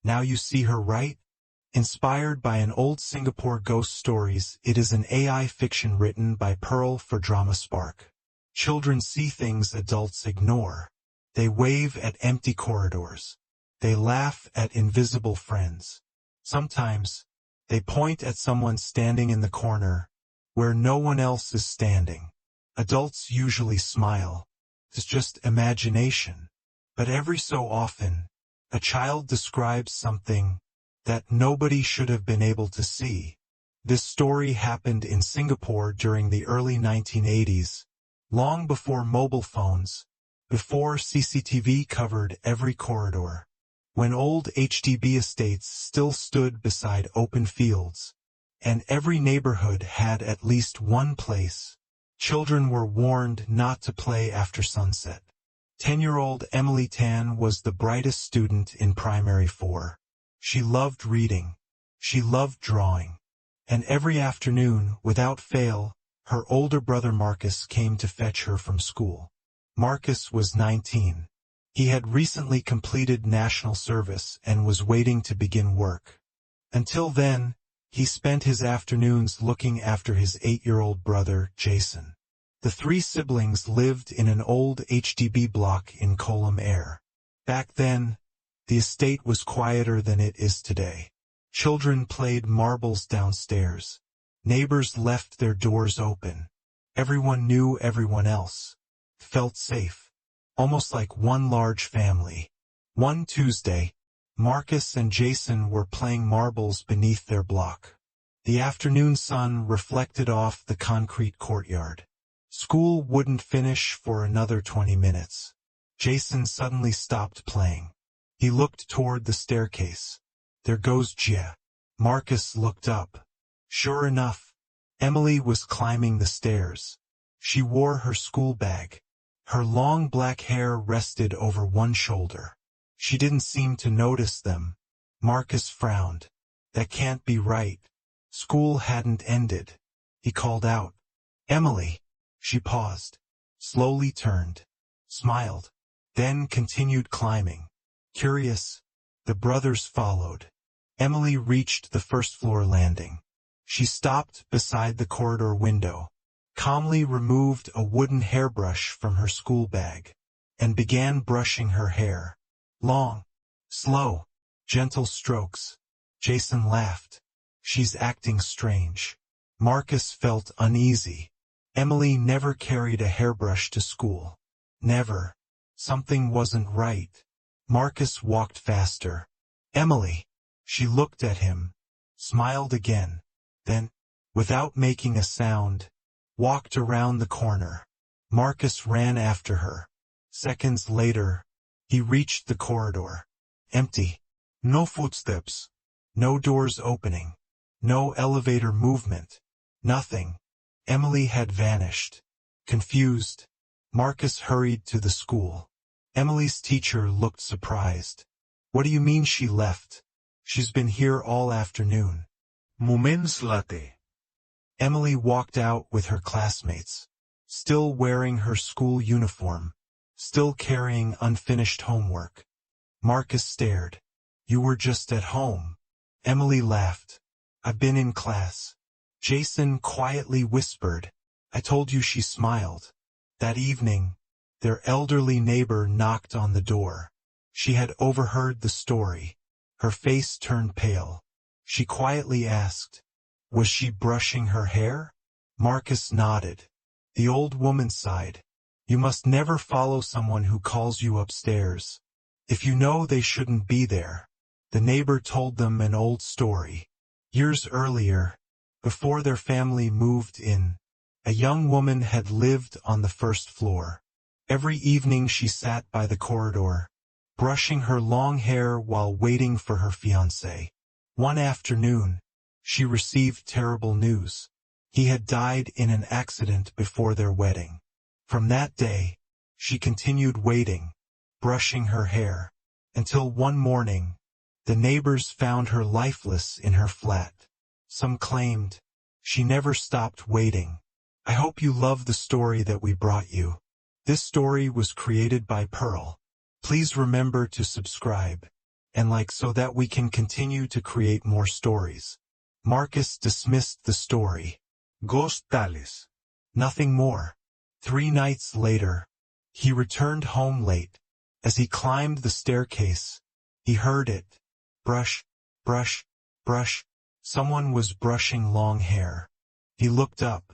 Now you see her, right? Inspired by an old Singapore ghost stories, it is an AI fiction written by Pearl for Drama Spark. Children see things adults ignore. They wave at empty corridors. They laugh at invisible friends. Sometimes, they point at someone standing in the corner, where no one else is standing. Adults usually smile. It's just imagination. But every so often, a child describes something that nobody should have been able to see. This story happened in Singapore during the early 1980s, long before mobile phones, before CCTV covered every corridor, when old HDB estates still stood beside open fields, and every neighborhood had at least one place. Children were warned not to play after sunset. 10-year-old Emily Tan was the brightest student in primary 4. She loved reading. She loved drawing. And every afternoon, without fail, her older brother Marcus came to fetch her from school. Marcus was 19. He had recently completed national service and was waiting to begin work. Until then, he spent his afternoons looking after his 8-year-old brother, Jason. The 3 siblings lived in an old HDB block in Colum Air. Back then, the estate was quieter than it is today. Children played marbles downstairs. Neighbors left their doors open. Everyone knew everyone else. Felt safe. Almost like one large family. One Tuesday, Marcus and Jason were playing marbles beneath their block. The afternoon sun reflected off the concrete courtyard. School wouldn't finish for another 20 minutes. Jason suddenly stopped playing. He looked toward the staircase. There goes Jia. Marcus looked up. Sure enough, Emily was climbing the stairs. She wore her school bag. Her long black hair rested over one shoulder. She didn't seem to notice them. Marcus frowned. That can't be right. School hadn't ended. He called out, "Emily." She paused, slowly turned, smiled, then continued climbing. Curious, the brothers followed. Emily reached the first-floor landing. She stopped beside the corridor window, calmly removed a wooden hairbrush from her school bag, and began brushing her hair. Long, slow, gentle strokes. Jason laughed. She's acting strange. Marcus felt uneasy. Emily never carried a hairbrush to school. Never. Something wasn't right. Marcus walked faster. Emily. She looked at him, smiled again, then, without making a sound, walked around the corner. Marcus ran after her. Seconds later, he reached the corridor. Empty. No footsteps. No doors opening. No elevator movement. Nothing. Emily had vanished. Confused, Marcus hurried to the school. Emily's teacher looked surprised. What do you mean she left? She's been here all afternoon. Moments later. Emily walked out with her classmates, still wearing her school uniform, still carrying unfinished homework. Marcus stared. You were just at home. Emily laughed. I've been in class. Jason quietly whispered. I told you. She smiled. That evening, their elderly neighbor knocked on the door. She had overheard the story. Her face turned pale. She quietly asked, was she brushing her hair? Marcus nodded. The old woman sighed. You must never follow someone who calls you upstairs. If you know they shouldn't be there. The neighbor told them an old story. Years earlier, before their family moved in, a young woman had lived on the first floor. Every evening she sat by the corridor, brushing her long hair while waiting for her fiancé. One afternoon, she received terrible news. He had died in an accident before their wedding. From that day, she continued waiting, brushing her hair, until one morning, the neighbors found her lifeless in her flat. Some claimed, she never stopped waiting. I hope you love the story that we brought you. This story was created by Pearl. Please remember to subscribe. And so that we can continue to create more stories. Marcus dismissed the story. Ghost tales. Nothing more. 3 nights later, he returned home late. As he climbed the staircase, he heard it. Brush, brush, brush. Someone was brushing long hair. He looked up.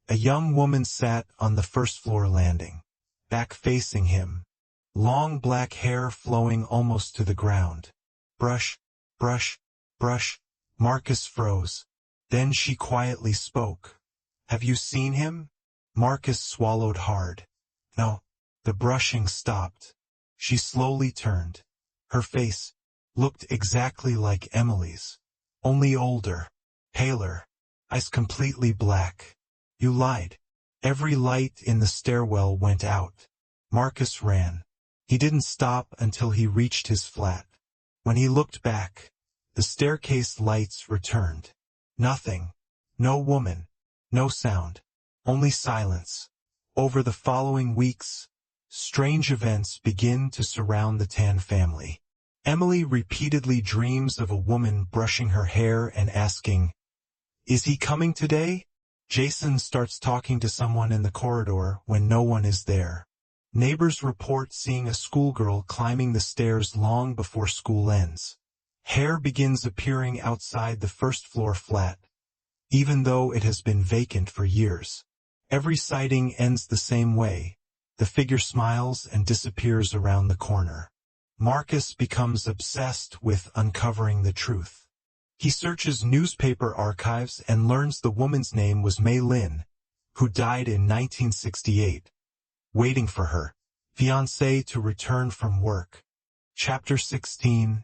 A young woman sat on the first-floor landing, back facing him. Long black hair flowing almost to the ground. Brush, brush, brush. Marcus froze. Then she quietly spoke. Have you seen him? Marcus swallowed hard. No. The brushing stopped. She slowly turned. Her face looked exactly like Emily's. Only older, paler, eyes completely black. You lied. Every light in the stairwell went out. Marcus ran. He didn't stop until he reached his flat. When he looked back, the staircase lights returned. Nothing. No woman. No sound. Only silence. Over the following weeks, strange events begin to surround the Tan family. Emily repeatedly dreams of a woman brushing her hair and asking, "Is he coming today?" Jason starts talking to someone in the corridor when no one is there. Neighbors report seeing a schoolgirl climbing the stairs long before school ends. Hair begins appearing outside the first-floor flat, even though it has been vacant for years. Every sighting ends the same way. The figure smiles and disappears around the corner. Marcus becomes obsessed with uncovering the truth. He searches newspaper archives and learns the woman's name was Mei Lin, who died in 1968, waiting for her fiancé to return from work. Chapter 16.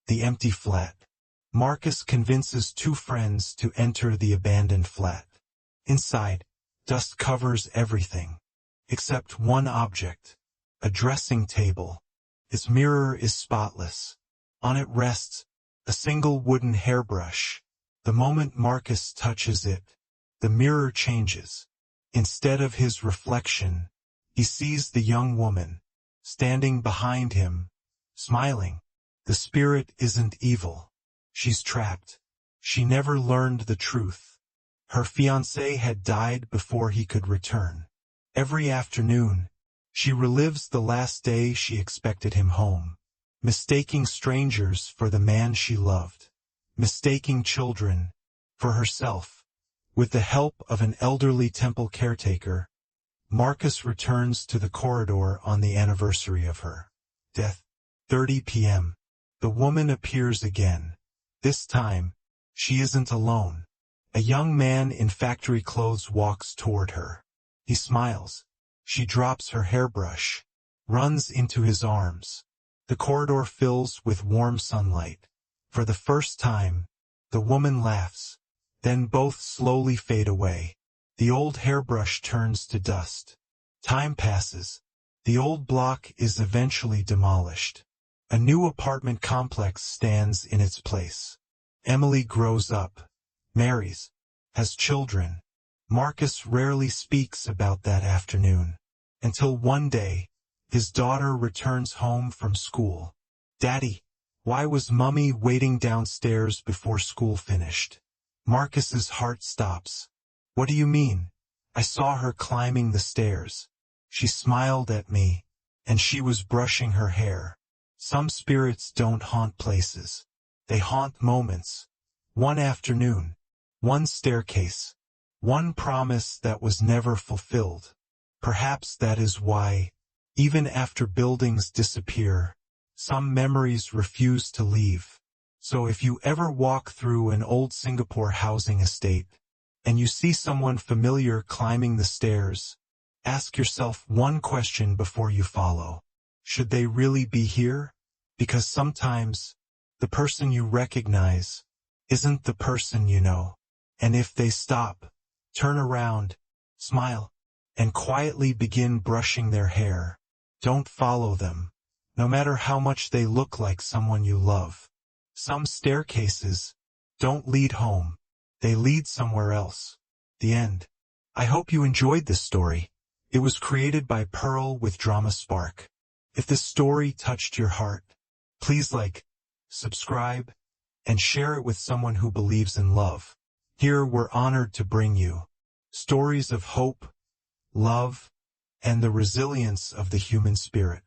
The Empty Flat. Marcus convinces 2 friends to enter the abandoned flat. Inside, dust covers everything, except one object, a dressing table. Its mirror is spotless. On it rests a single wooden hairbrush. The moment Marcus touches it, the mirror changes. Instead of his reflection, he sees the young woman, standing behind him, smiling. The spirit isn't evil. She's trapped. She never learned the truth. Her fiancé had died before he could return. Every afternoon, she relives the last day she expected him home, mistaking strangers for the man she loved, mistaking children for herself. With the help of an elderly temple caretaker, Marcus returns to the corridor on the anniversary of her death. 30 p.m. The woman appears again. This time, she isn't alone. A young man in factory clothes walks toward her. He smiles. She drops her hairbrush, runs into his arms. The corridor fills with warm sunlight. For the first time, the woman laughs. Then both slowly fade away. The old hairbrush turns to dust. Time passes. The old block is eventually demolished. A new apartment complex stands in its place. Emily grows up, marries, has children. Marcus rarely speaks about that afternoon, until one day, his daughter returns home from school. "Daddy, why was Mummy waiting downstairs before school finished?" Marcus's heart stops. "What do you mean? I saw her climbing the stairs. She smiled at me, and she was brushing her hair." Some spirits don't haunt places. They haunt moments. One afternoon, one staircase, one promise that was never fulfilled. Perhaps that is why, even after buildings disappear, some memories refuse to leave. So if you ever walk through an old Singapore housing estate, and you see someone familiar climbing the stairs, ask yourself one question before you follow. Should they really be here? Because sometimes, the person you recognize isn't the person you know. And if they stop, turn around, smile, and quietly begin brushing their hair, don't follow them, no matter how much they look like someone you love. Some staircases don't lead home. They lead somewhere else. The end. I hope you enjoyed this story. It was created by Pearl with Drama Spark. If this story touched your heart, please like, subscribe, and share it with someone who believes in love. Here we're honored to bring you stories of hope, love, and the resilience of the human spirit.